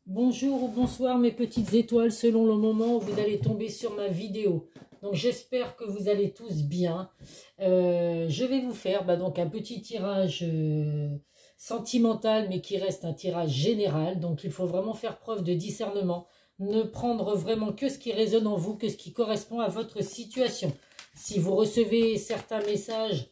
Bonjour ou bonsoir mes petites étoiles selon le moment où vous allez tomber sur ma vidéo. Donc j'espère que vous allez tous bien. Je vais vous faire donc un petit tirage sentimental mais qui reste un tirage général. Donc il faut vraiment faire preuve de discernement. Ne prendre vraiment que ce qui résonne en vous, que ce qui correspond à votre situation. Si vous recevez certains messages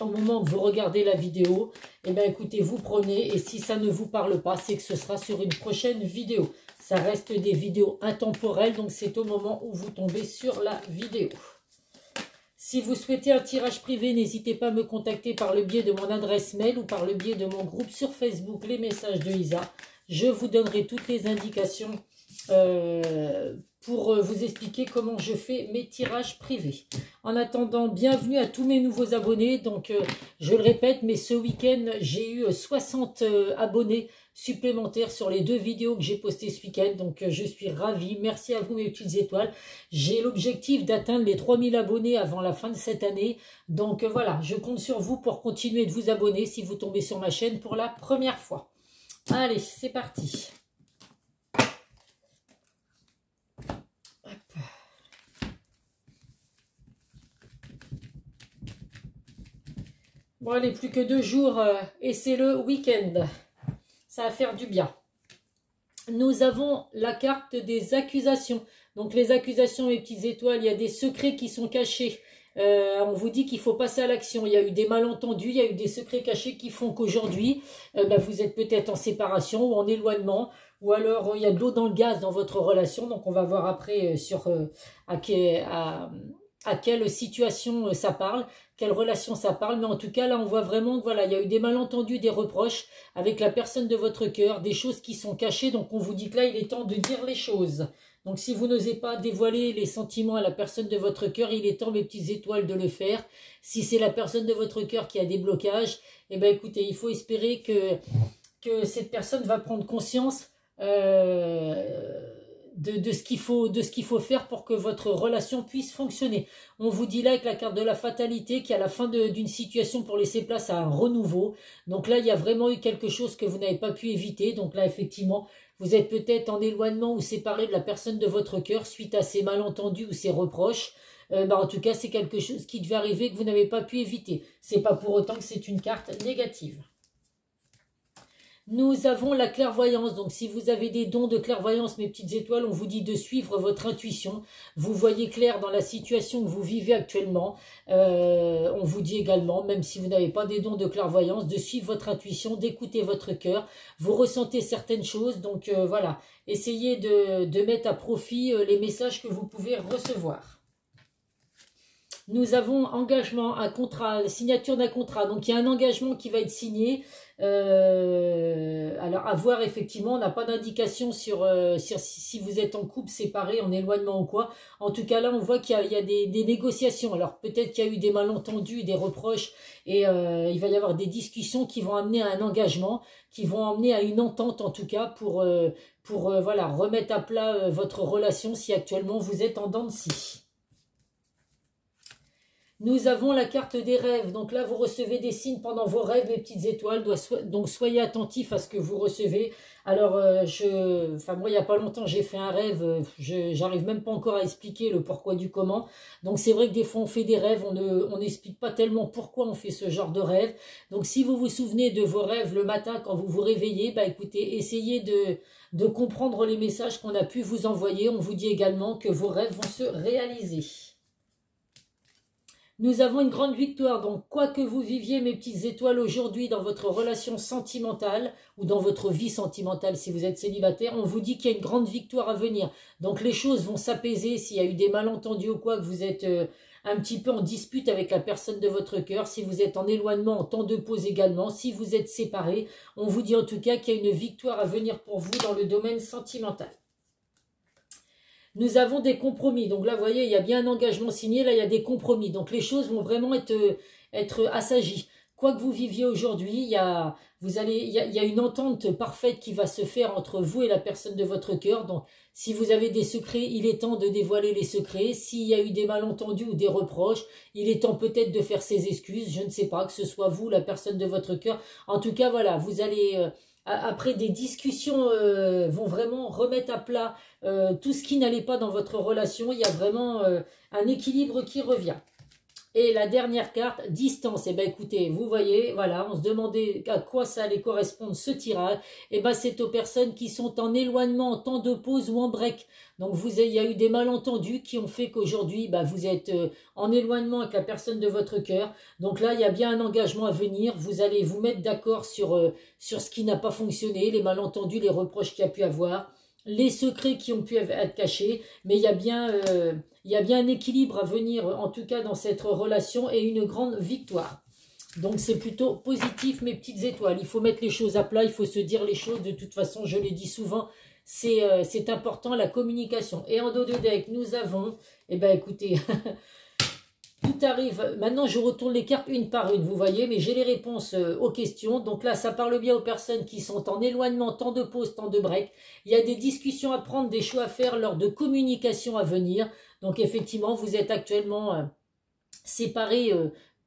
au moment que vous regardez la vidéo, eh bien écoutez, vous prenez, et si ça ne vous parle pas, c'est que ce sera sur une prochaine vidéo. Ça reste des vidéos intemporelles, donc c'est au moment où vous tombez sur la vidéo. Si vous souhaitez un tirage privé, n'hésitez pas à me contacter par le biais de mon adresse mail ou par le biais de mon groupe sur Facebook, les messages de Isa. Je vous donnerai toutes les indications pour vous expliquer comment je fais mes tirages privés. En attendant, bienvenue à tous mes nouveaux abonnés. Donc, je le répète, mais ce week-end, j'ai eu 60 abonnés supplémentaires sur les 2 vidéos que j'ai postées ce week-end. Donc, je suis ravie. Merci à vous, mes petites étoiles. J'ai l'objectif d'atteindre les 3000 abonnés avant la fin de cette année. Donc, voilà, je compte sur vous pour continuer de vous abonner si vous tombez sur ma chaîne pour la première fois. Allez, c'est parti. Bon, allez, plus que 2 jours et c'est le week-end. Ça va faire du bien. Nous avons la carte des accusations. Donc, les accusations, mes petites étoiles, il y a des secrets qui sont cachés. On vous dit qu'il faut passer à l'action. Il y a eu des malentendus, il y a eu des secrets cachés qui font qu'aujourd'hui, vous êtes peut-être en séparation ou en éloignement. Ou alors, il y a de l'eau dans le gaz dans votre relation. Donc, on va voir après sur à quelle situation ça parle, quelle relation ça parle. Mais en tout cas, là, on voit vraiment que voilà, il y a eu des malentendus, des reproches avec la personne de votre cœur, des choses qui sont cachées. Donc, on vous dit que là, il est temps de dire les choses. Donc, si vous n'osez pas dévoiler les sentiments à la personne de votre cœur, il est temps, mes petites étoiles, de le faire. Si c'est la personne de votre cœur qui a des blocages, eh bien, écoutez, il faut espérer que cette personne va prendre conscience de ce qu'il faut faire pour que votre relation puisse fonctionner. On vous dit là avec la carte de la fatalité qu'à la fin d'une situation pour laisser place à un renouveau. Donc là, il y a vraiment eu quelque chose que vous n'avez pas pu éviter. Donc là, effectivement, vous êtes peut-être en éloignement ou séparé de la personne de votre cœur suite à ces malentendus ou ces reproches. En tout cas, c'est quelque chose qui devait arriver que vous n'avez pas pu éviter. C'est pas pour autant que c'est une carte négative. Nous avons la clairvoyance. Donc, si vous avez des dons de clairvoyance, mes petites étoiles, on vous dit de suivre votre intuition. Vous voyez clair dans la situation que vous vivez actuellement. On vous dit également, même si vous n'avez pas des dons de clairvoyance, de suivre votre intuition, d'écouter votre cœur. Vous ressentez certaines choses. Donc, voilà. Essayez de mettre à profit les messages que vous pouvez recevoir. Nous avons engagement, un contrat, signature d'un contrat. Donc, il y a un engagement qui va être signé. Alors, à voir, effectivement, on n'a pas d'indication sur si vous êtes en couple, séparé, en éloignement ou quoi. En tout cas, là, on voit qu'il y a des négociations. Alors, peut-être qu'il y a eu des malentendus, des reproches, et il va y avoir des discussions qui vont amener à un engagement, qui vont amener à une entente, en tout cas, pour voilà, remettre à plat votre relation si actuellement vous êtes en dents de scie. Nous avons la carte des rêves. Donc là, vous recevez des signes pendant vos rêves, mes petites étoiles. Donc, soyez attentifs à ce que vous recevez. Alors, moi, il n'y a pas longtemps, j'ai fait un rêve. J'arrive même pas encore à expliquer le pourquoi du comment. Donc, c'est vrai que des fois, on fait des rêves. On n'explique pas tellement pourquoi on fait ce genre de rêve. Donc, si vous vous souvenez de vos rêves le matin quand vous vous réveillez, écoutez, essayez de comprendre les messages qu'on a pu vous envoyer. On vous dit également que vos rêves vont se réaliser. Nous avons une grande victoire, donc quoi que vous viviez, mes petites étoiles, aujourd'hui dans votre relation sentimentale ou dans votre vie sentimentale si vous êtes célibataire, on vous dit qu'il y a une grande victoire à venir. Donc les choses vont s'apaiser s'il y a eu des malentendus ou quoi, que vous êtes un petit peu en dispute avec la personne de votre cœur, si vous êtes en éloignement, en temps de pause également, si vous êtes séparés, on vous dit en tout cas qu'il y a une victoire à venir pour vous dans le domaine sentimental. Nous avons des compromis. Donc là, vous voyez, il y a bien un engagement signé. Là, il y a des compromis. Donc les choses vont vraiment être assagies. Quoi que vous viviez aujourd'hui, il y a une entente parfaite qui va se faire entre vous et la personne de votre cœur. Donc, si vous avez des secrets, il est temps de dévoiler les secrets. S'il y a eu des malentendus ou des reproches, il est temps peut-être de faire ses excuses. Je ne sais pas, que ce soit vous, la personne de votre cœur. En tout cas, voilà, vous allez... après, des discussions vont vraiment remettre à plat tout ce qui n'allait pas dans votre relation. Il y a vraiment un équilibre qui revient. Et la dernière carte, distance. Eh bien, écoutez, vous voyez, voilà, on se demandait à quoi ça allait correspondre ce tirage. Eh bien, c'est aux personnes qui sont en éloignement, en temps de pause ou en break. Donc, il y a eu des malentendus qui ont fait qu'aujourd'hui, bah, vous êtes en éloignement avec la personne de votre cœur. Donc là, il y a bien un engagement à venir. Vous allez vous mettre d'accord sur ce qui n'a pas fonctionné, les malentendus, les reproches qu'il y a pu avoir, les secrets qui ont pu être cachés. Mais il y a bien un équilibre à venir, en tout cas dans cette relation, et une grande victoire. Donc c'est plutôt positif, mes petites étoiles. Il faut mettre les choses à plat, il faut se dire les choses. De toute façon, je l'ai dit souvent, c'est important, la communication. Et en dos de deck, nous avons, eh bien écoutez, tout arrive. Maintenant, je retourne les cartes une par une, vous voyez, mais j'ai les réponses aux questions. Donc là, ça parle bien aux personnes qui sont en éloignement, temps de pause, temps de break. Il y a des discussions à prendre, des choix à faire lors de communication à venir. Donc effectivement, vous êtes actuellement séparés,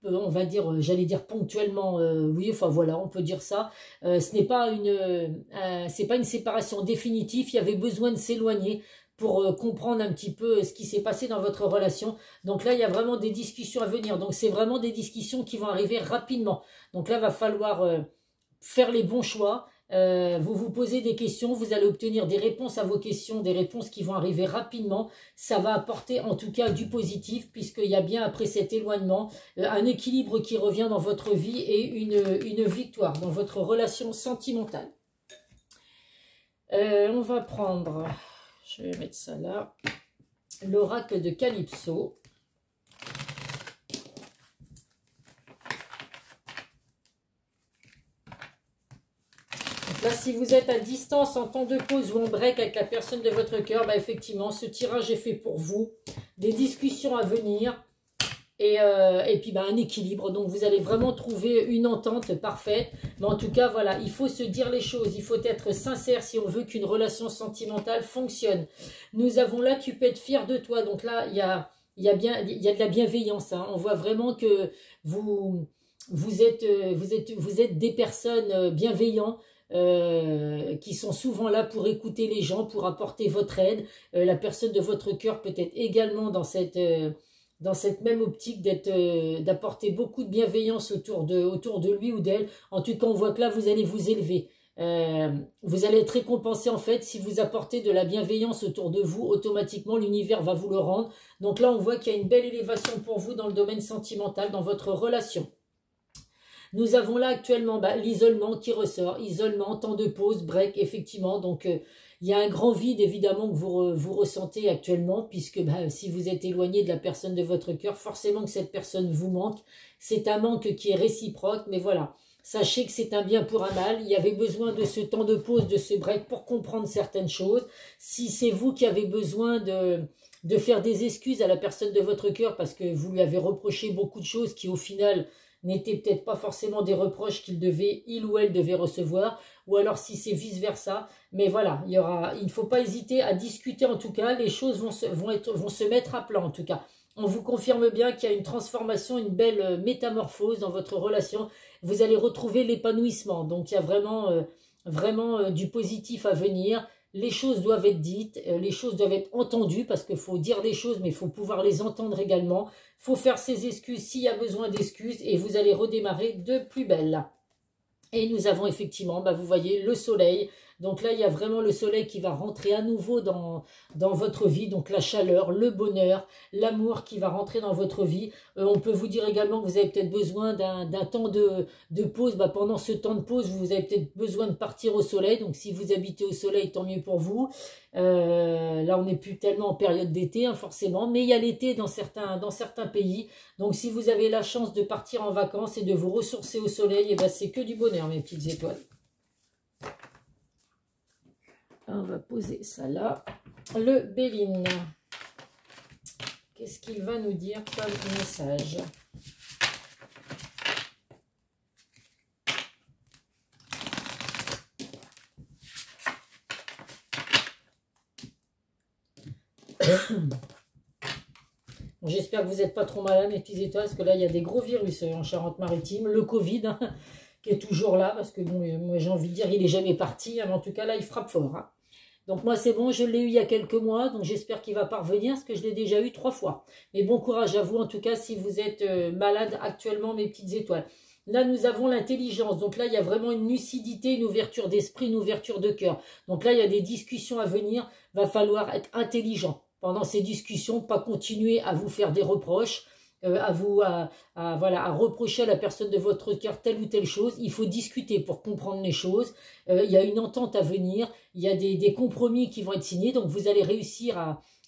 on va dire, j'allais dire ponctuellement, oui, enfin voilà, on peut dire ça. Ce n'est pas une séparation définitive, il y avait besoin de s'éloigner pour comprendre un petit peu ce qui s'est passé dans votre relation. Donc là, il y a vraiment des discussions à venir. Donc c'est vraiment des discussions qui vont arriver rapidement. Donc là, il va falloir faire les bons choix. Vous vous posez des questions, vous allez obtenir des réponses à vos questions, des réponses qui vont arriver rapidement. Ça va apporter en tout cas du positif, puisqu'il y a bien après cet éloignement, un équilibre qui revient dans votre vie et une victoire dans votre relation sentimentale. On va prendre, je vais mettre ça là, l'oracle de Calypso. Là, si vous êtes à distance, en temps de pause ou en break avec la personne de votre cœur, bah effectivement, ce tirage est fait pour vous. Des discussions à venir et puis bah, un équilibre. Donc, vous allez vraiment trouver une entente parfaite. Mais en tout cas, voilà, il faut se dire les choses. Il faut être sincère si on veut qu'une relation sentimentale fonctionne. Nous avons là, tu peux être fier de toi. Donc là, il y a de la bienveillance. Hein. On voit vraiment que vous êtes des personnes bienveillantes. Qui sont souvent là pour écouter les gens, pour apporter votre aide. La personne de votre cœur peut être également dans cette même optique d'apporter beaucoup de bienveillance autour de lui ou d'elle. En tout cas, on voit que là, vous allez vous élever. Vous allez être récompensé en fait si vous apportez de la bienveillance autour de vous. Automatiquement, l'univers va vous le rendre. Donc là, on voit qu'il y a une belle élévation pour vous dans le domaine sentimental, dans votre relation. Nous avons là actuellement l'isolement qui ressort, isolement, temps de pause, break, effectivement. Donc, il y a un grand vide, évidemment, que vous ressentez actuellement, puisque si vous êtes éloigné de la personne de votre cœur, forcément que cette personne vous manque. C'est un manque qui est réciproque, mais voilà. Sachez que c'est un bien pour un mal. Il y avait besoin de ce temps de pause, de ce break, pour comprendre certaines choses. Si c'est vous qui avez besoin de faire des excuses à la personne de votre cœur, parce que vous lui avez reproché beaucoup de choses qui, au final, n'étaient peut-être pas forcément des reproches il ou elle devait recevoir, ou alors si c'est vice-versa. Mais voilà, il ne faut pas hésiter à discuter en tout cas, les choses vont se mettre à plat en tout cas. On vous confirme bien qu'il y a une transformation, une belle métamorphose dans votre relation. Vous allez retrouver l'épanouissement, donc il y a vraiment du positif à venir. Les choses doivent être dites, les choses doivent être entendues, parce qu'il faut dire les choses, mais il faut pouvoir les entendre également. Il faut faire ses excuses s'il y a besoin d'excuses, et vous allez redémarrer de plus belle. Et nous avons effectivement, vous voyez, le soleil. Donc là, il y a vraiment le soleil qui va rentrer à nouveau dans votre vie. Donc la chaleur, le bonheur, l'amour qui va rentrer dans votre vie. On peut vous dire également que vous avez peut-être besoin d'un temps de pause. Pendant ce temps de pause, vous avez peut-être besoin de partir au soleil. Donc si vous habitez au soleil, tant mieux pour vous. Là, on n'est plus tellement en période d'été, hein, forcément. Mais il y a l'été dans certains pays. Donc si vous avez la chance de partir en vacances et de vous ressourcer au soleil, c'est que du bonheur, mes petites étoiles. On va poser ça là. Le Béline. Qu'est-ce qu'il va nous dire comme message? J'espère que vous n'êtes pas trop malade, mes petites étoiles, parce que là, il y a des gros virus en Charente-Maritime. Le Covid, hein, qui est toujours là, parce que bon, moi j'ai envie de dire, il n'est jamais parti. Hein, mais en tout cas, là, il frappe fort. Hein. Donc moi c'est bon, je l'ai eu il y a quelques mois, donc j'espère qu'il va pas revenir, parce que je l'ai déjà eu 3 fois. Mais bon courage à vous en tout cas si vous êtes malade actuellement, mes petites étoiles. Là, nous avons l'intelligence. Donc là, il y a vraiment une lucidité, une ouverture d'esprit, une ouverture de cœur. Donc là, il y a des discussions à venir. Va falloir être intelligent pendant ces discussions, pas continuer à vous faire des reproches, voilà, à reprocher à la personne de votre cœur telle ou telle chose. Il faut discuter pour comprendre les choses. Il y a une entente à venir. Il y a des compromis qui vont être signés. Donc vous allez réussir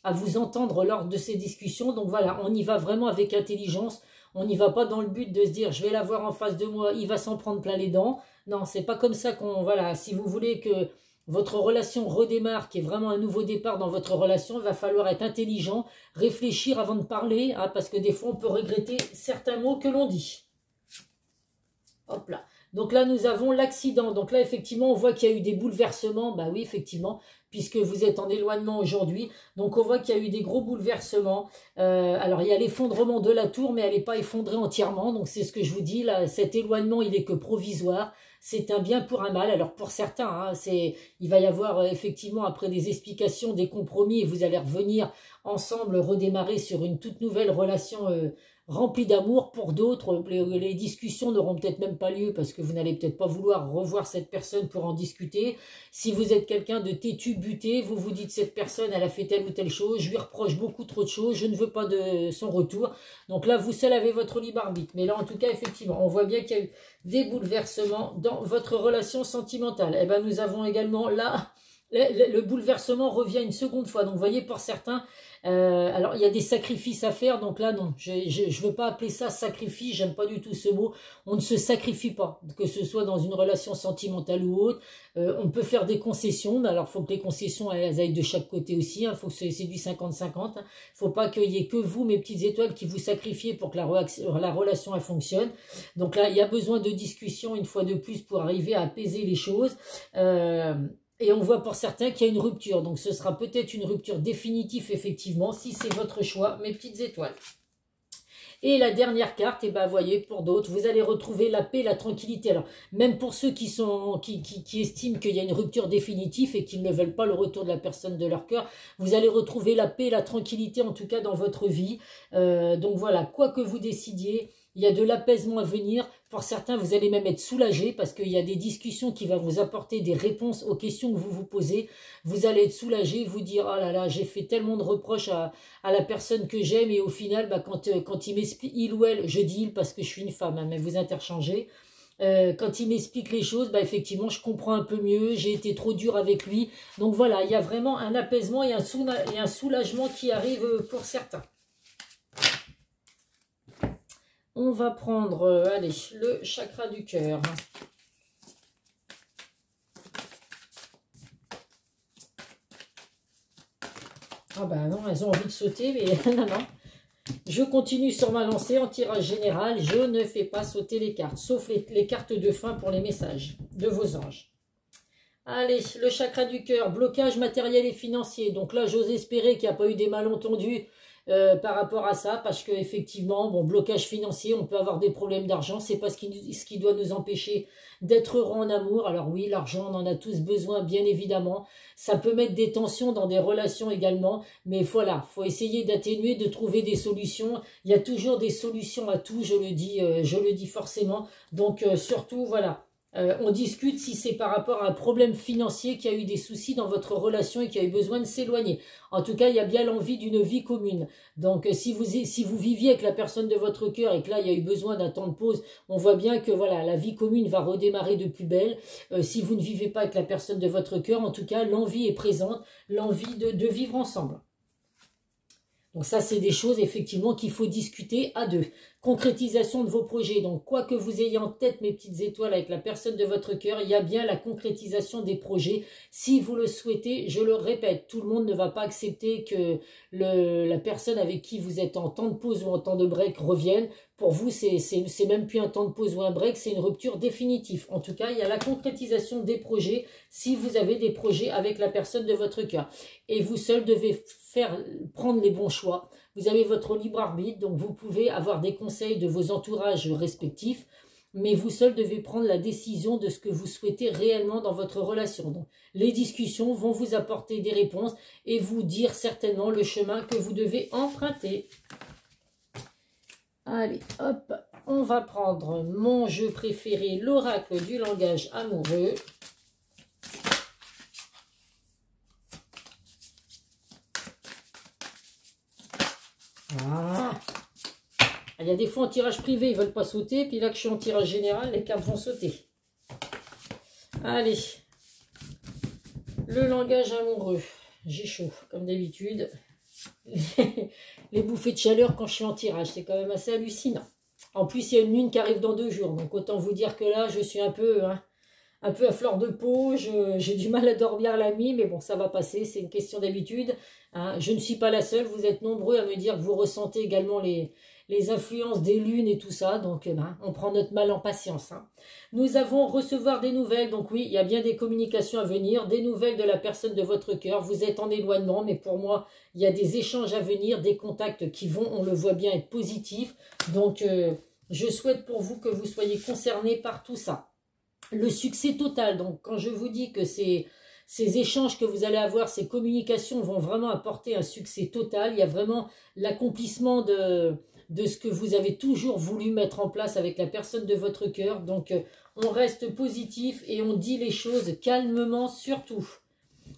à vous entendre lors de ces discussions. Donc voilà, on y va vraiment avec intelligence. On n'y va pas dans le but de se dire je vais l'avoir en face de moi, il va s'en prendre plein les dents. Non, c'est pas comme ça qu'on... Voilà, si vous voulez que votre relation redémarre, qu'il y ait vraiment un nouveau départ dans votre relation, il va falloir être intelligent, réfléchir avant de parler, hein, parce que des fois on peut regretter certains mots que l'on dit. Hop là. Donc là, nous avons l'accident. Donc là, effectivement, on voit qu'il y a eu des bouleversements. Bah oui, effectivement, puisque vous êtes en éloignement aujourd'hui. Donc on voit qu'il y a eu des gros bouleversements. Alors, il y a l'effondrement de la tour, mais elle n'est pas effondrée entièrement. Donc c'est ce que je vous dis. Là, cet éloignement, il est que provisoire. C'est un bien pour un mal. Alors pour certains, hein, il va y avoir effectivement, après des explications, des compromis, et vous allez revenir ensemble, redémarrer sur une toute nouvelle relation rempli d'amour. Pour d'autres, les discussions n'auront peut-être même pas lieu parce que vous n'allez peut-être pas vouloir revoir cette personne pour en discuter. Si vous êtes quelqu'un de têtu, buté, vous vous dites cette personne, elle a fait telle ou telle chose, je lui reproche beaucoup trop de choses, je ne veux pas de son retour. Donc là, vous seul avez votre libre arbitre. Mais là, en tout cas, effectivement, on voit bien qu'il y a eu des bouleversements dans votre relation sentimentale. Et ben, nous avons également là... Le bouleversement revient une seconde fois. Donc, vous voyez, pour certains, alors il y a des sacrifices à faire. Donc là, non, je ne veux pas appeler ça sacrifice. J'aime pas du tout ce mot. On ne se sacrifie pas, que ce soit dans une relation sentimentale ou autre. On peut faire des concessions. Mais alors, il faut que les concessions elles aillent de chaque côté aussi. Hein. Faut que c'est du 50-50. Hein. Faut pas qu'il y ait que vous, mes petites étoiles, qui vous sacrifiez pour que la relation elle fonctionne. Donc là, il y a besoin de discussion une fois de plus pour arriver à apaiser les choses. Et on voit pour certains qu'il y a une rupture. Donc ce sera peut-être une rupture définitive, effectivement, si c'est votre choix, mes petites étoiles. Et la dernière carte, et ben voyez, pour d'autres, vous allez retrouver la paix, la tranquillité. Alors, même pour ceux qui estiment qu'il y a une rupture définitive et qu'ils ne veulent pas le retour de la personne de leur cœur, vous allez retrouver la paix, la tranquillité, en tout cas dans votre vie. Donc voilà, quoi que vous décidiez, il y a de l'apaisement à venir. Pour certains, vous allez même être soulagé parce qu'il y a des discussions qui vont vous apporter des réponses aux questions que vous vous posez. Vous allez être soulagé, vous dire « Oh là là, j'ai fait tellement de reproches à la personne que j'aime. » Et au final, bah, quand il m'explique, il ou elle, je dis « il » parce que je suis une femme, hein, mais vous interchangez. Quand il m'explique les choses, bah, effectivement, je comprends un peu mieux. J'ai été trop dur avec lui. Donc voilà, il y a vraiment un apaisement et un soulagement qui arrive pour certains. On va prendre, allez, le chakra du cœur. Ah ben non, elles ont envie de sauter, mais non, non. Je continue sur ma lancée en tirage général. Je ne fais pas sauter les cartes, sauf les cartes de fin pour les messages de vos anges. Allez, le chakra du cœur, blocage matériel et financier. Donc là, j'ose espérer qu'il n'y a pas eu des malentendus par rapport à ça, parce que effectivement, bon, blocage financier, on peut avoir des problèmes d'argent, c'est pas ce qui doit nous empêcher d'être heureux en amour. Alors oui, l'argent, on en a tous besoin, bien évidemment. Ça peut mettre des tensions dans des relations également, mais voilà, faut essayer d'atténuer, de trouver des solutions. Il y a toujours des solutions à tout, je le dis forcément. Donc surtout, voilà. On discute si c'est par rapport à un problème financier qui a eu des soucis dans votre relation et qui a eu besoin de s'éloigner. En tout cas, il y a bien l'envie d'une vie commune. Donc, si vous viviez avec la personne de votre cœur et que là, il y a eu besoin d'un temps de pause, on voit bien que voilà, la vie commune va redémarrer de plus belle. Si vous ne vivez pas avec la personne de votre cœur, en tout cas, l'envie est présente, l'envie de vivre ensemble. Donc ça, c'est des choses effectivement qu'il faut discuter à deux. Concrétisation de vos projets. Donc quoi que vous ayez en tête, mes petites étoiles, avec la personne de votre cœur, il y a bien la concrétisation des projets. Si vous le souhaitez, je le répète, tout le monde ne va pas accepter que la personne avec qui vous êtes en temps de pause ou en temps de break revienne. Pour vous, c'est même plus un temps de pause ou un break, c'est une rupture définitive. En tout cas, il y a la concrétisation des projets si vous avez des projets avec la personne de votre cœur. Et vous seul devez prendre les bons choix. Vous avez votre libre arbitre, donc vous pouvez avoir des conseils de vos entourages respectifs. mais vous seul devez prendre la décision de ce que vous souhaitez réellement dans votre relation. Donc, les discussions vont vous apporter des réponses et vous dire certainement le chemin que vous devez emprunter. Allez, hop, on va prendre mon jeu préféré, l'oracle du langage amoureux. Ah. Il y a des fois en tirage privé, ils ne veulent pas sauter. Puis là que je suis en tirage général, les cartes vont sauter. Allez. Le langage amoureux. J'ai chaud, comme d'habitude. Les bouffées de chaleur quand je suis en tirage, c'est quand même assez hallucinant. En plus, il y a une lune qui arrive dans 2 jours. Donc autant vous dire que là, je suis un peu à fleur de peau. J'ai du mal à dormir la nuit. Mais bon, ça va passer. C'est une question d'habitude. Hein. Je ne suis pas la seule. Vous êtes nombreux à me dire que vous ressentez également les influences des lunes et tout ça, donc on prend notre mal en patience. Hein. Nous avons recevoir des nouvelles, donc oui, il y a bien des communications à venir, des nouvelles de la personne de votre cœur, vous êtes en éloignement, mais pour moi, il y a des échanges à venir, des contacts qui vont, on le voit bien, être positifs, donc je souhaite pour vous que vous soyez concernés par tout ça. Le succès total, donc quand je vous dis que ces échanges que vous allez avoir, ces communications vont vraiment apporter un succès total, il y a vraiment l'accomplissement de ce que vous avez toujours voulu mettre en place avec la personne de votre cœur. Donc, on reste positif et on dit les choses calmement surtout.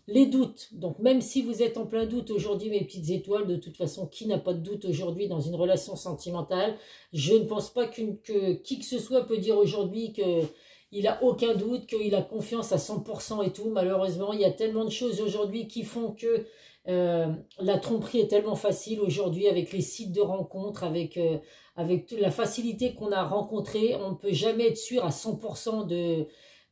Les doutes. Donc, même si vous êtes en plein doute aujourd'hui, mes petites étoiles, de toute façon, qui n'a pas de doute aujourd'hui dans une relation sentimentale? Je ne pense pas que qui que ce soit peut dire aujourd'hui qu'il n'a aucun doute, qu'il a confiance à 100% et tout. Malheureusement, il y a tellement de choses aujourd'hui qui font que la tromperie est tellement facile aujourd'hui avec les sites de rencontres, avec la facilité qu'on a à rencontrer. On ne peut jamais être sûr à 100%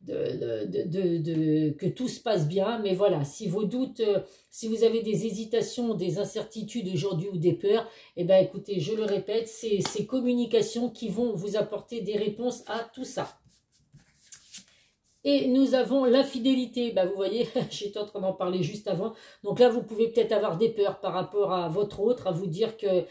que tout se passe bien. Mais voilà, si vos doutes, si vous avez des hésitations, des incertitudes aujourd'hui ou des peurs, eh bien écoutez, je le répète, c'est ces communications qui vont vous apporter des réponses à tout ça. Et nous avons l'infidélité, vous voyez, j'étais en train d'en parler juste avant. Donc là, vous pouvez peut-être avoir des peurs par rapport à votre autre, à vous dire que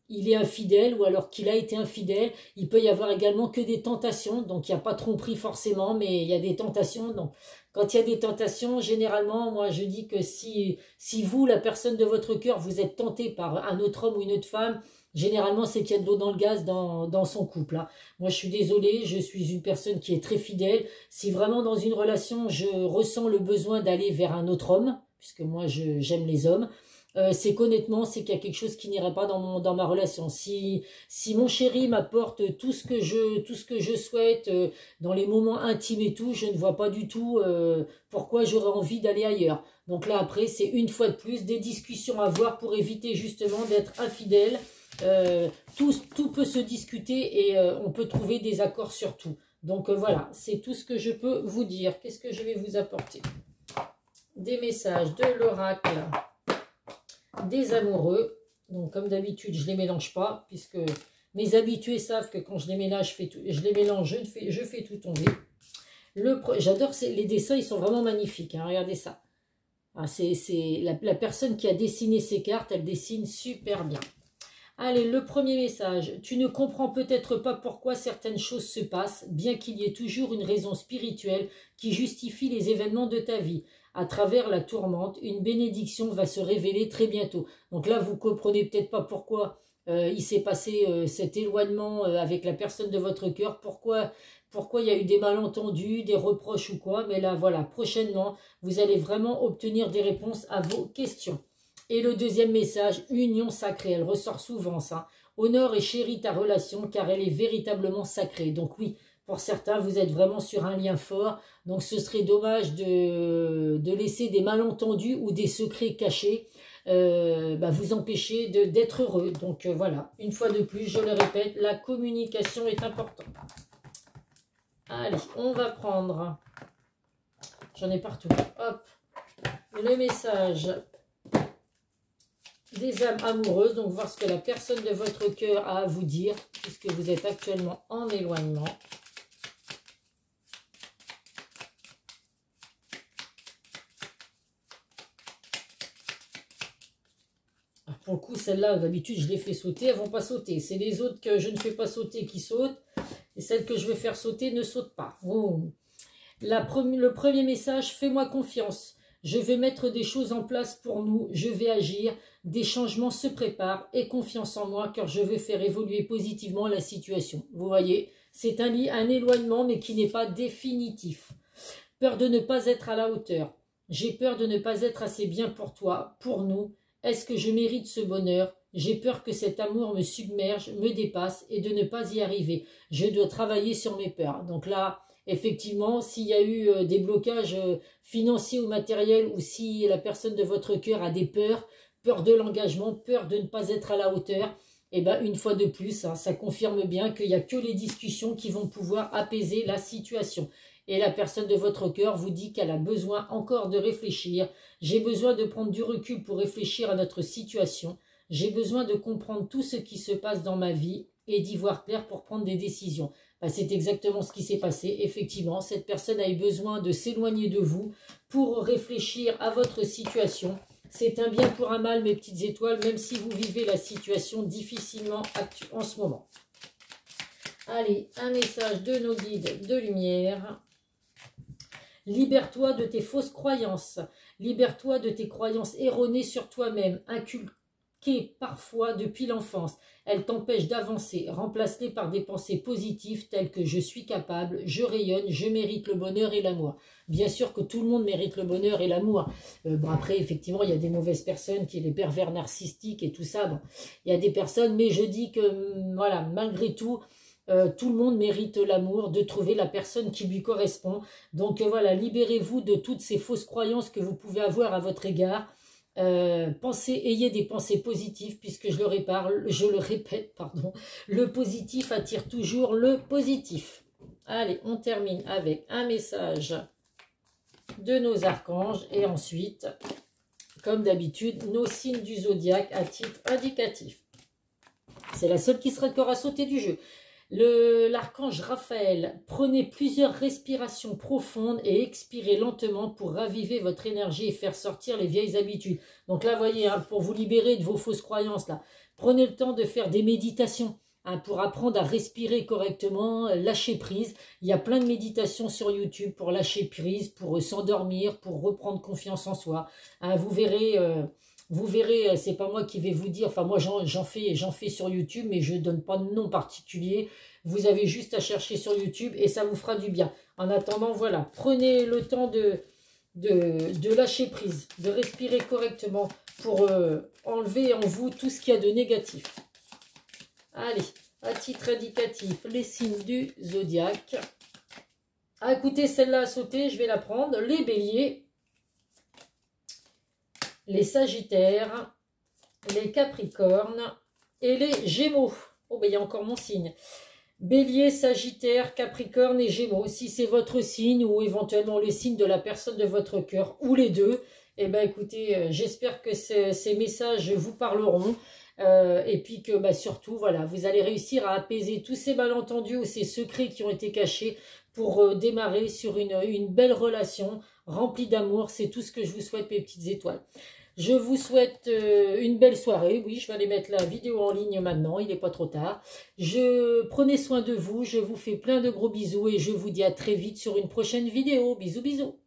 il est infidèle ou alors qu'il a été infidèle. Il peut y avoir également que des tentations, donc il n'y a pas de tromperie forcément, mais il y a des tentations. Donc quand il y a des tentations, généralement, moi je dis que si vous, la personne de votre cœur, vous êtes tenté par un autre homme ou une autre femme, généralement, c'est qu'il y a de l'eau dans le gaz dans son couple. Hein. Moi, je suis désolée, je suis une personne qui est très fidèle. Si vraiment dans une relation, je ressens le besoin d'aller vers un autre homme, puisque moi, j'aime les hommes, c'est qu'honnêtement, c'est qu'il y a quelque chose qui n'irait pas dans ma relation. Si mon chéri m'apporte tout ce que je souhaite dans les moments intimes et tout, je ne vois pas du tout pourquoi j'aurais envie d'aller ailleurs. Donc là, après, c'est une fois de plus des discussions à avoir pour éviter justement d'être infidèle. Tout peut se discuter et on peut trouver des accords sur tout. Donc voilà, c'est tout ce que je peux vous dire. Qu'est-ce que je vais vous apporter? Des messages de l'oracle des amoureux. Donc comme d'habitude, je ne les mélange pas, puisque mes habitués savent que quand je les mélange, je fais tout tomber. J'adore les dessins, ils sont vraiment magnifiques. Hein, regardez ça. Ah, c'est la personne qui a dessiné ces cartes, elle dessine super bien. Allez, le premier message. Tu ne comprends peut-être pas pourquoi certaines choses se passent, bien qu'il y ait toujours une raison spirituelle qui justifie les événements de ta vie. À travers la tourmente, une bénédiction va se révéler très bientôt. Donc là, vous comprenez peut-être pas pourquoi il s'est passé cet éloignement avec la personne de votre cœur, pourquoi il y a eu des malentendus, des reproches ou quoi. Mais là, voilà, prochainement, vous allez vraiment obtenir des réponses à vos questions. Et le deuxième message, union sacrée, elle ressort souvent ça. Honore et chéris ta relation car elle est véritablement sacrée. Donc oui, pour certains, vous êtes vraiment sur un lien fort. Donc ce serait dommage de laisser des malentendus ou des secrets cachés vous empêcher d'être heureux. Donc voilà, une fois de plus, je le répète, la communication est importante. Allez, on va prendre, j'en ai partout, hop, le message des âmes amoureuses, donc voir ce que la personne de votre cœur a à vous dire, puisque vous êtes actuellement en éloignement. Pour le coup, celle-là, d'habitude, je les fais sauter, elles ne vont pas sauter. C'est les autres que je ne fais pas sauter qui sautent. Et celle que je veux faire sauter ne saute pas. Oh. Le premier message, fais-moi confiance. Je vais mettre des choses en place pour nous, je vais agir, des changements se préparent, aie confiance en moi car je veux faire évoluer positivement la situation. Vous voyez, c'est un éloignement mais qui n'est pas définitif. Peur de ne pas être à la hauteur. J'ai peur de ne pas être assez bien pour toi, pour nous. Est-ce que je mérite ce bonheur? J'ai peur que cet amour me submerge, me dépasse et de ne pas y arriver. Je dois travailler sur mes peurs. Donc là, effectivement, s'il y a eu des blocages financiers ou matériels ou si la personne de votre cœur a des peurs, peur de l'engagement, peur de ne pas être à la hauteur, et bien une fois de plus, hein, ça confirme bien qu'il n'y a que les discussions qui vont pouvoir apaiser la situation. Et la personne de votre cœur vous dit qu'elle a besoin encore de réfléchir. J'ai besoin de prendre du recul pour réfléchir à notre situation. J'ai besoin de comprendre tout ce qui se passe dans ma vie et d'y voir clair pour prendre des décisions. Ben, c'est exactement ce qui s'est passé. Effectivement, cette personne a eu besoin de s'éloigner de vous pour réfléchir à votre situation. C'est un bien pour un mal, mes petites étoiles, même si vous vivez la situation difficilement en ce moment. Allez, un message de nos guides de lumière. Libère-toi de tes fausses croyances. Libère-toi de tes croyances erronées sur toi-même, inculquées parfois depuis l'enfance. Elles t'empêchent d'avancer. Remplace-les par des pensées positives telles que je suis capable, je rayonne, je mérite le bonheur et l'amour. Bien sûr que tout le monde mérite le bonheur et l'amour. Bon, après, effectivement, il y a des mauvaises personnes, qui sont les pervers narcissiques et tout ça. Bon, il y a des personnes, mais je dis que, voilà, malgré tout, tout le monde mérite l'amour, de trouver la personne qui lui correspond. Donc voilà, libérez-vous de toutes ces fausses croyances que vous pouvez avoir à votre égard. Ayez des pensées positives, puisque je le répète, pardon, le positif attire toujours le positif. Allez, on termine avec un message de nos archanges et ensuite, comme d'habitude, nos signes du zodiaque à titre indicatif. C'est la seule qui sera encore à sauter du jeu. L'archange Raphaël, prenez plusieurs respirations profondes et expirez lentement pour raviver votre énergie et faire sortir les vieilles habitudes. Donc là, vous voyez, hein, pour vous libérer de vos fausses croyances, là, prenez le temps de faire des méditations hein, pour apprendre à respirer correctement, lâcher prise. Il y a plein de méditations sur YouTube pour lâcher prise, pour s'endormir, pour reprendre confiance en soi. Hein, vous verrez... c'est pas moi qui vais vous dire, enfin moi j'en fais sur YouTube, mais je ne donne pas de nom particulier. Vous avez juste à chercher sur YouTube et ça vous fera du bien. En attendant, voilà, prenez le temps de lâcher prise, de respirer correctement pour enlever en vous tout ce qu'il y a de négatif. Allez, à titre indicatif, les signes du zodiaque. Ah, écoutez, celle-là a sauté, je vais la prendre. Les béliers. Les sagittaires, les capricornes et les gémeaux. Oh, ben il y a encore mon signe. Bélier, sagittaire, capricorne et gémeaux. Si c'est votre signe ou éventuellement le signe de la personne de votre cœur ou les deux, eh ben écoutez, j'espère que ces messages vous parleront. Et puis que bah, surtout, voilà, vous allez réussir à apaiser tous ces malentendus ou ces secrets qui ont été cachés pour démarrer sur une belle relation remplie d'amour. C'est tout ce que je vous souhaite, mes petites étoiles. Je vous souhaite une belle soirée. Oui, je vais aller mettre la vidéo en ligne maintenant, il n'est pas trop tard. Prenez soin de vous, je vous fais plein de gros bisous et je vous dis à très vite sur une prochaine vidéo. Bisous, bisous.